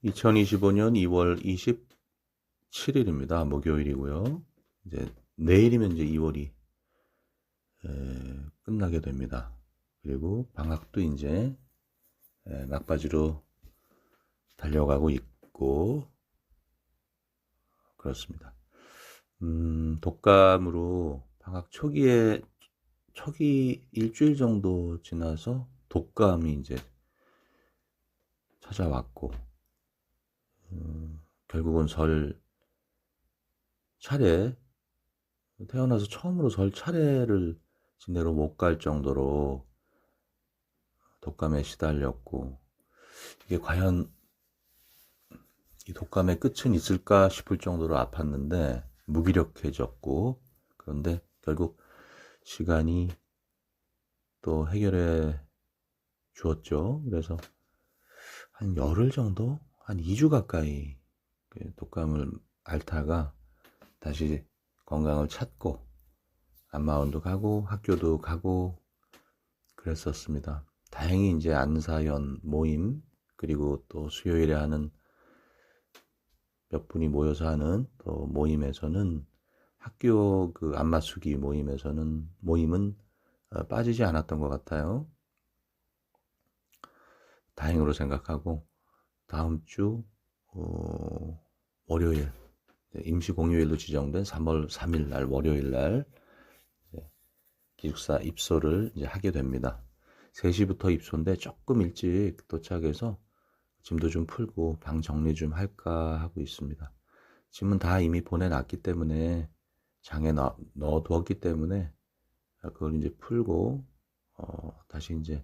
2025년 2월 27일입니다. 목요일이고요. 이제 내일이면 이제 2월이 끝나게 됩니다. 그리고 방학도 이제 막바지로 달려가고 있고 그렇습니다. 독감으로 방학 초기 일주일 정도 지나서 독감이 이제 찾아왔고 결국은 설 차례 태어나서 처음으로 설 차례를 제대로 못 갈 정도로 독감에 시달렸고, 이게 과연 이 독감의 끝은 있을까 싶을 정도로 아팠는데 무기력해졌고, 그런데 결국 시간이 또 해결해 주었죠. 그래서 한 열흘 정도, 한 2주 가까이 독감을 앓다가 다시 건강을 찾고 안마원도 가고 학교도 가고 그랬었습니다. 다행히 이제 안사연 모임, 그리고 또 수요일에 하는 몇 분이 모여서 하는 또 모임에서는, 학교 그 안마수기 모임은 빠지지 않았던 것 같아요. 다행으로 생각하고, 다음 주 월요일, 임시 공휴일로 지정된 3월 3일 날 월요일 날 기숙사 입소를 이제 하게 됩니다. 3시부터 입소인데 조금 일찍 도착해서 짐도 좀 풀고 방 정리 좀 할까 하고 있습니다. 짐은 다 이미 보내놨기 때문에, 장에 넣어두었기 때문에 그걸 이제 풀고 다시 이제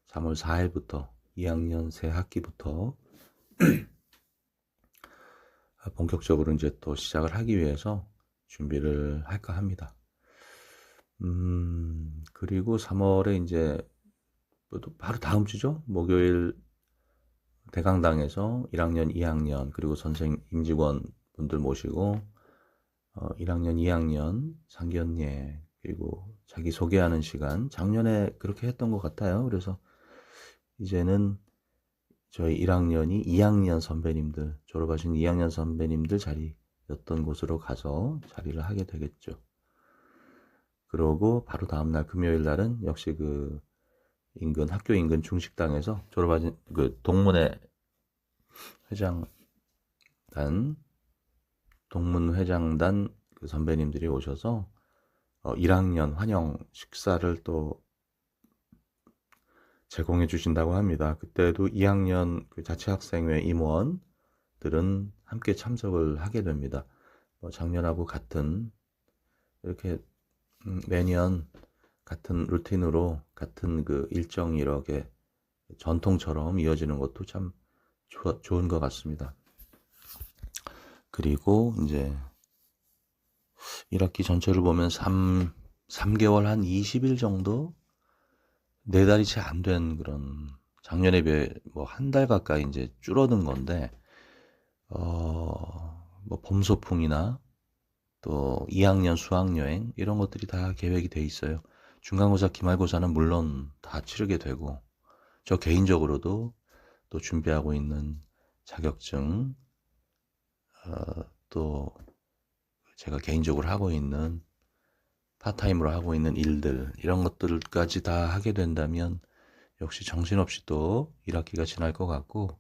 3월 4일부터 2학년 새 학기부터 본격적으로 이제 또 시작을 하기 위해서 준비를 할까 합니다. 그리고 3월에 이제 바로 다음 주죠. 목요일 대강당에서 1학년, 2학년, 그리고 선생, 임직원 분들 모시고 1학년, 2학년 상견례, 그리고 자기 소개하는 시간, 작년에 그렇게 했던 것 같아요. 그래서 이제는 저희 1학년이 2학년 선배님들, 졸업하신 2학년 선배님들 자리였던 곳으로 가서 자리를 하게 되겠죠. 그러고 바로 다음날 금요일 날은 역시 그 학교 인근 중식당에서 졸업하신 그 동문회장단 그 선배님들이 오셔서 1학년 환영 식사를 또 제공해 주신다고 합니다. 그때도 2학년 그 자취학생회 임원들은 함께 참석을 하게 됩니다. 작년하고 같은, 이렇게 매년 같은 루틴으로 같은 그 일정이 이렇게 전통처럼 이어지는 것도 참 좋은 것 같습니다. 그리고 이제 1학기 전체를 보면 3개월 한 20일 정도, 4달이 채 안 된 그런, 작년에 비해 뭐 한 달 가까이 이제 줄어든 건데, 뭐 봄소풍이나 또 2학년 수학여행 이런 것들이 다 계획이 돼 있어요. 중간고사, 기말고사는 물론 다 치르게 되고, 저 개인적으로도 또 준비하고 있는 자격증, 또 제가 개인적으로 하고 있는 파타임으로 하고 있는 일들, 이런 것들까지 다 하게 된다면 역시 정신없이 또 1학기가 지날 것 같고,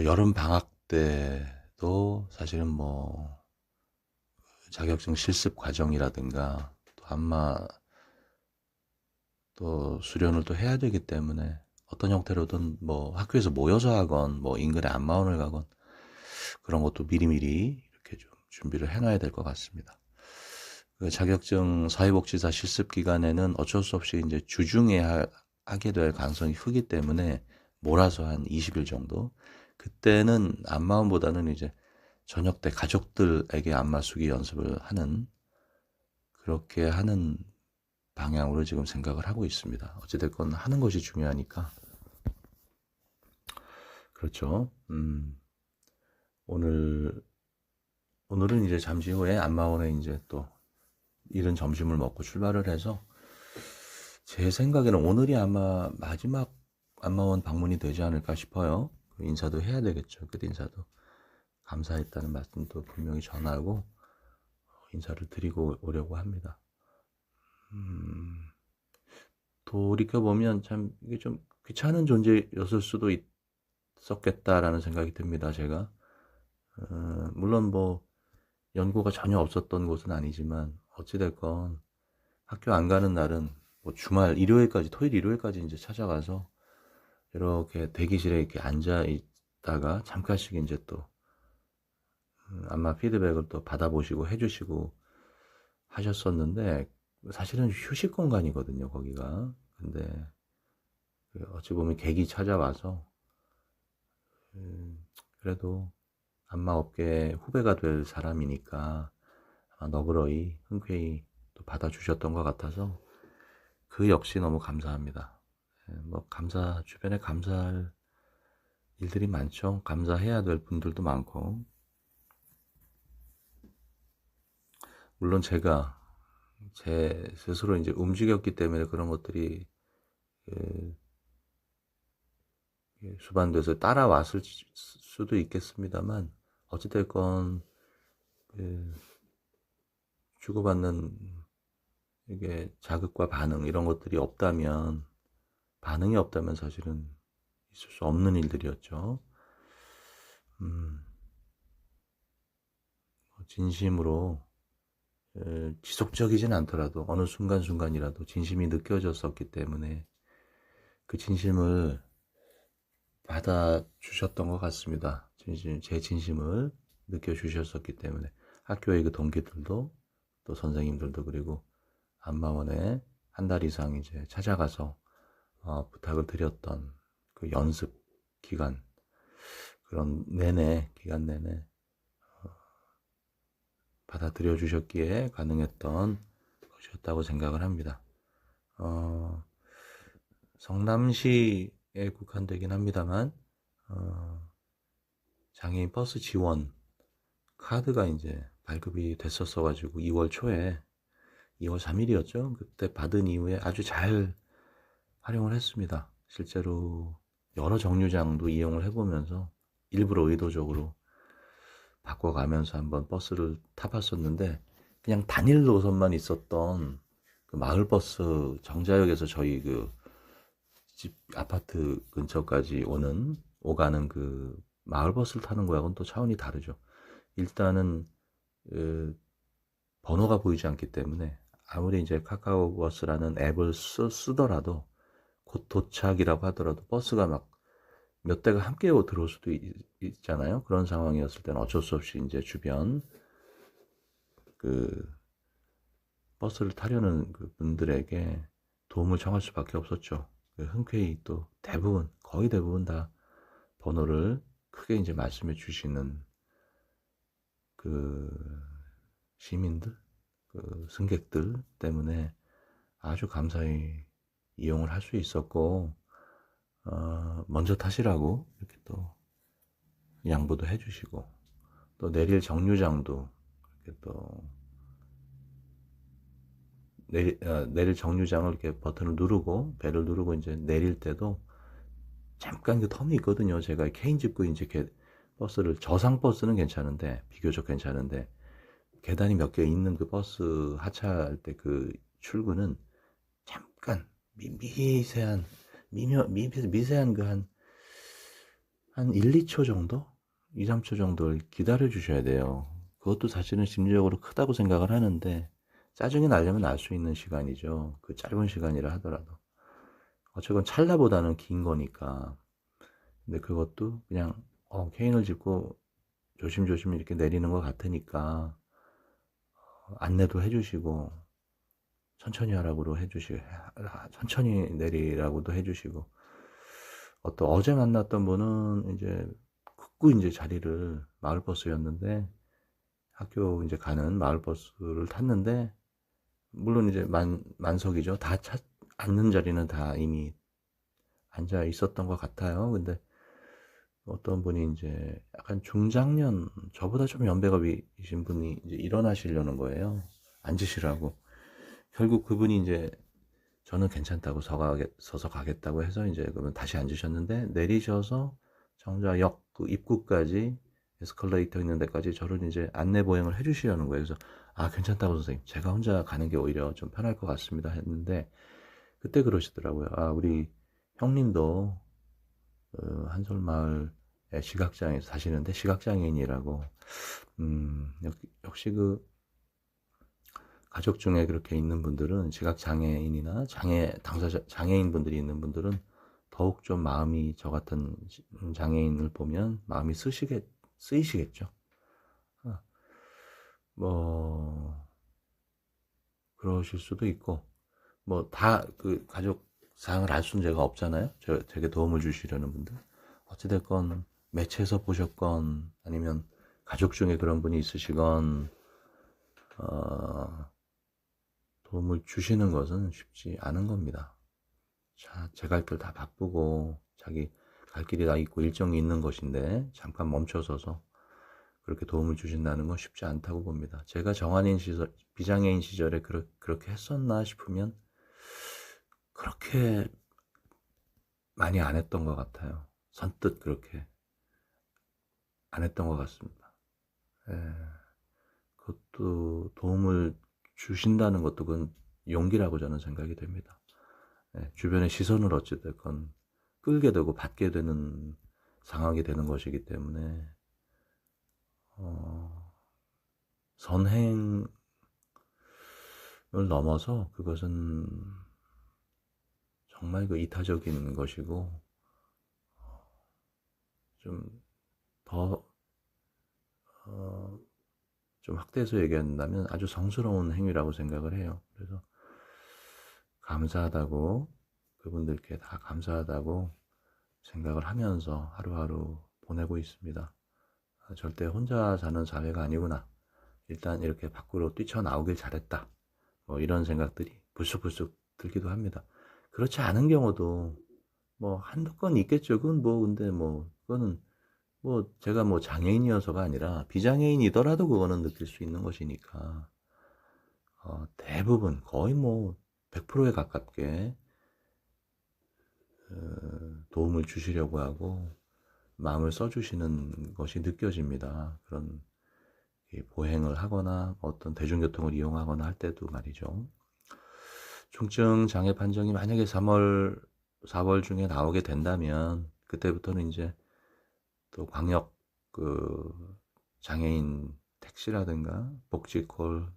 여름 방학 때도 사실은 뭐 자격증 실습 과정이라든가 또 아마 또 수련을 또 해야 되기 때문에, 어떤 형태로든 뭐 학교에서 모여서 하건 뭐 인근에 안마원을 가건 그런 것도 미리미리 이렇게 좀 준비를 해놔야 될 것 같습니다. 그 자격증 사회복지사 실습 기간에는 어쩔 수 없이 이제 주중에 하게 될 가능성이 크기 때문에 몰아서 한 20일 정도, 그때는 안마원보다는 이제 저녁 때 가족들에게 안마수기 연습을 하는, 그렇게 하는 방향으로 지금 생각을 하고 있습니다. 어찌됐건 하는 것이 중요하니까. 그렇죠. 오늘은 이제 잠시 후에 안마원에 이제 또 이른 점심을 먹고 출발을 해서, 제 생각에는 오늘이 아마 마지막 안마원 방문이 되지 않을까 싶어요. 인사도 해야 되겠죠. 끝인사도. 감사했다는 말씀도 분명히 전하고 인사를 드리고 오려고 합니다. 돌이켜보면 참 이게 좀 귀찮은 존재였을 수도 있었겠다라는 생각이 듭니다. 제가 물론 뭐 연고가 전혀 없었던 곳은 아니지만 어찌됐건 학교 안 가는 날은 뭐 주말 일요일까지, 토요일 일요일까지 이제 찾아가서 이렇게 대기실에 이렇게 앉아 있다가 잠깐씩 이제 또 안마 피드백을 또 받아보시고 해주시고 하셨었는데, 사실은 휴식 공간이거든요, 거기가. 근데 어찌 보면 계기 찾아와서 그래도 안마업계 후배가 될 사람이니까 아마 너그러이 흔쾌히 또 받아주셨던 것 같아서 그 역시 너무 감사합니다. 뭐 주변에 감사할 일들이 많죠. 감사해야 될 분들도 많고, 물론 제가 제 스스로 이제 움직였기 때문에 그런 것들이 수반돼서 따라왔을 수도 있겠습니다만, 어찌됐건 주고받는 이게 자극과 반응 이런 것들이 없다면, 반응이 없다면 사실은 있을 수 없는 일들이었죠. 진심으로 지속적이진 않더라도 어느 순간순간이라도 진심이 느껴졌었기 때문에 그 진심을 받아주셨던 것 같습니다. 제 진심을 느껴주셨었기 때문에 학교의 그 동기들도 또 선생님들도, 그리고 안마원에 한 달 이상 이제 찾아가서 부탁을 드렸던 그 연습 기간, 그런 기간 내내 받아들여 주셨기에 가능했던 것이었다고 생각을 합니다. 성남시에 국한되긴 합니다만 장애인 버스 지원 카드가 이제 발급이 됐었어가지고 2월 초에 2월 3일이었죠. 그때 받은 이후에 아주 잘 활용을 했습니다. 실제로 여러 정류장도 이용을 해보면서 일부러 의도적으로 바꿔가면서 한번 버스를 타봤었는데, 그냥 단일 노선만 있었던 그 마을버스 정자역에서 저희 그 집 아파트 근처까지 오가는 그 마을버스를 타는 거하고는 또 차원이 다르죠. 일단은 번호가 보이지 않기 때문에 아무리 이제 카카오버스라는 앱을 쓰더라도 곧 도착이라고 하더라도 버스가 막 몇 대가 함께 들어올 수도 있잖아요. 그런 상황이었을 때는 어쩔 수 없이 이제 주변 그 버스를 타려는 그 분들에게 도움을 청할 수밖에 없었죠. 흔쾌히 또 거의 대부분 다 번호를 크게 이제 말씀해 주시는 그 시민들, 그 승객들 때문에 아주 감사히 이용을 할 수 있었고, 먼저 타시라고 이렇게 또 양보도 해주시고, 또 내릴 정류장도 이렇게 또 내릴 정류장을 이렇게 버튼을 누르고 벨을 누르고 이제 내릴 때도 잠깐 그 텀이 있거든요. 제가 케인 짚고 이제 버스를, 저상 버스는 괜찮은데, 비교적 괜찮은데, 계단이 몇 개 있는 그 버스 하차할 때 그 출구는 잠깐 미세한 그 한 1, 2초 정도? 2, 3초 정도를 기다려 주셔야 돼요. 그것도 사실은 심리적으로 크다고 생각을 하는데, 짜증이 나려면 날 수 있는 시간이죠. 그 짧은 시간이라 하더라도. 어쨌건 찰나보다는 긴 거니까. 근데 그것도 그냥 케인을 짚고 조심조심 이렇게 내리는 것 같으니까 안내도 해주시고, 천천히 하라고 해주시고, 천천히 내리라고도 해주시고, 어제 만났던 분은 이제 극구 이제 자리를, 마을버스였는데 학교 이제 가는 마을버스를 탔는데, 물론 이제 만석이죠. 앉는 자리는 다 이미 앉아 있었던 것 같아요. 근데 어떤 분이 이제 약간 중장년, 저보다 좀 연배가 위신 분이 이제 일어나시려는 거예요. 앉으시라고. 결국 그분이 이제 저는 괜찮다고 서서 가겠다고 해서 이제 그러면 다시 앉으셨는데, 내리셔서 자, 혼자 역 그 입구까지 에스컬레이터 있는 데까지 저를 이제 안내 보행을 해주시려는 거예요. 그래서 아, 괜찮다고 선생님. 제가 혼자 가는 게 오히려 좀 편할 것 같습니다. 했는데 그때 그러시더라고요. 아, 우리 형님도 한솔마을에 시각장애 사시는데 시각장애인이라고 역시 그 가족 중에 그렇게 있는 분들은 시각장애인이나 당사자 장애인 분들이 있는 분들은 더욱 좀 마음이 저 같은 장애인을 보면 마음이 쓰이시겠죠. 뭐 그러실 수도 있고 뭐 다 그 가족 사항을 알 수는 제가 없잖아요. 제게 도움을 주시려는 분들 어찌됐건 매체에서 보셨건 아니면 가족 중에 그런 분이 있으시건 도움을 주시는 것은 쉽지 않은 겁니다. 자, 제 갈 길 다 바쁘고 자기 갈 길이 다 있고 일정이 있는 것인데 잠깐 멈춰서서 그렇게 도움을 주신다는 건 쉽지 않다고 봅니다. 제가 비장애인 시절에 그렇게 했었나 싶으면 그렇게 많이 안 했던 것 같아요. 선뜻 그렇게 안 했던 것 같습니다. 예, 그것도 도움을 주신다는 것도 그건 용기라고 저는 생각이 됩니다. 예, 주변의 시선을 어찌됐건 끌게 되고 받게 되는 상황이 되는 것이기 때문에 선행을 넘어서 그것은 정말 그 이타적인 것이고 좀 더 좀 확대해서 얘기한다면 아주 성스러운 행위라고 생각을 해요. 그래서 감사하다고 그분들께 다 감사하다고 생각을 하면서 하루하루 보내고 있습니다. 절대 혼자 사는 사회가 아니구나. 일단 이렇게 밖으로 뛰쳐나오길 잘했다. 뭐 이런 생각들이 불쑥불쑥 들기도 합니다. 그렇지 않은 경우도 뭐 한두 건 있겠죠. 그건 뭐 근데 뭐 그거는 뭐 제가 뭐 장애인이어서가 아니라 비장애인이더라도 그거는 느낄 수 있는 것이니까 대부분 거의 뭐 100%에 가깝게 도움을 주시려고 하고 마음을 써주시는 것이 느껴집니다. 그런 보행을 하거나 어떤 대중교통을 이용하거나 할 때도 말이죠. 중증 장애 판정이 만약에 4월 중에 나오게 된다면 그때부터는 이제 또 광역 그 장애인 택시라든가 복지콜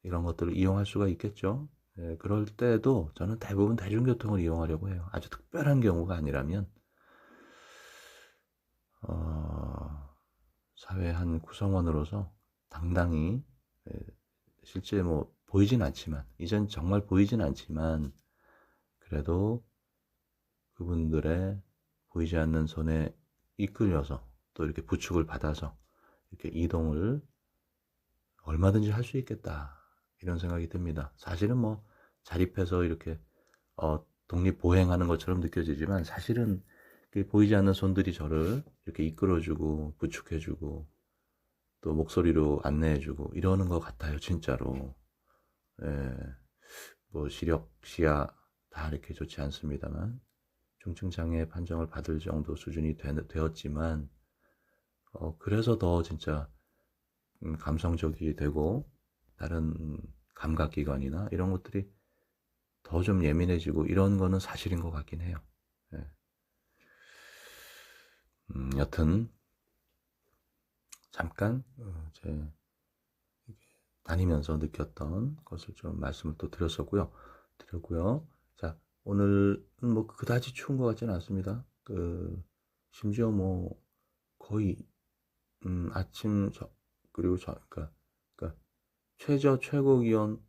이런 것들을 이용할 수가 있겠죠. 예, 그럴 때도 저는 대부분 대중교통을 이용하려고 해요. 아주 특별한 경우가 아니라면 사회 한 구성원으로서 당당히 실제 뭐 보이진 않지만 이젠 정말 보이진 않지만 그래도 그분들의 보이지 않는 손에 이끌려서 또 이렇게 부축을 받아서 이렇게 이동을 얼마든지 할 수 있겠다 이런 생각이 듭니다. 사실은 뭐 자립해서 이렇게 독립보행하는 것처럼 느껴지지만 사실은 보이지 않는 손들이 저를 이렇게 이끌어주고 부축해주고 또 목소리로 안내해주고 이러는 것 같아요. 진짜로. 예, 뭐 시력, 시야 다 이렇게 좋지 않습니다만 중증장애 판정을 받을 정도 수준이 되었지만 그래서 더 진짜 감성적이 되고 다른 감각기관이나 이런 것들이 더 좀 예민해지고 이런 거는 사실인 것 같긴 해요. 예. 여튼 잠깐 제 다니면서 느꼈던 것을 좀 말씀을 또 드렸고요. 자, 오늘은 뭐 그다지 추운 것 같지는 않습니다. 심지어 뭐 거의 아침 그리고 그러니까 최고 기온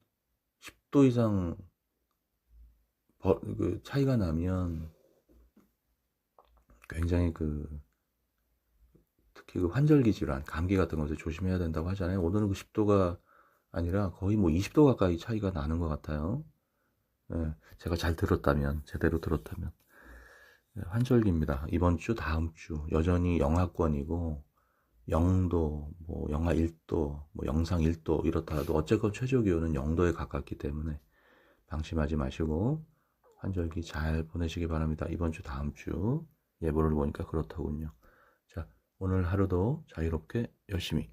10도 이상 그 차이가 나면 굉장히 특히 그 환절기 질환, 감기 같은 것을 조심해야 된다고 하잖아요. 오늘은 그 10도가 아니라 거의 뭐 20도 가까이 차이가 나는 것 같아요. 예, 제가 제대로 들었다면. 예, 환절기입니다. 이번 주, 다음 주 여전히 영하권이고 영도, 뭐 영하 1도, 뭐 영상 1도 이렇다 해도 어쨌건 최저 기온은 0도에 가깝기 때문에 방심하지 마시고 환절기 잘 보내시기 바랍니다. 이번 주, 다음 주 예보를 보니까 그렇더군요. 자, 오늘 하루도 자유롭게 열심히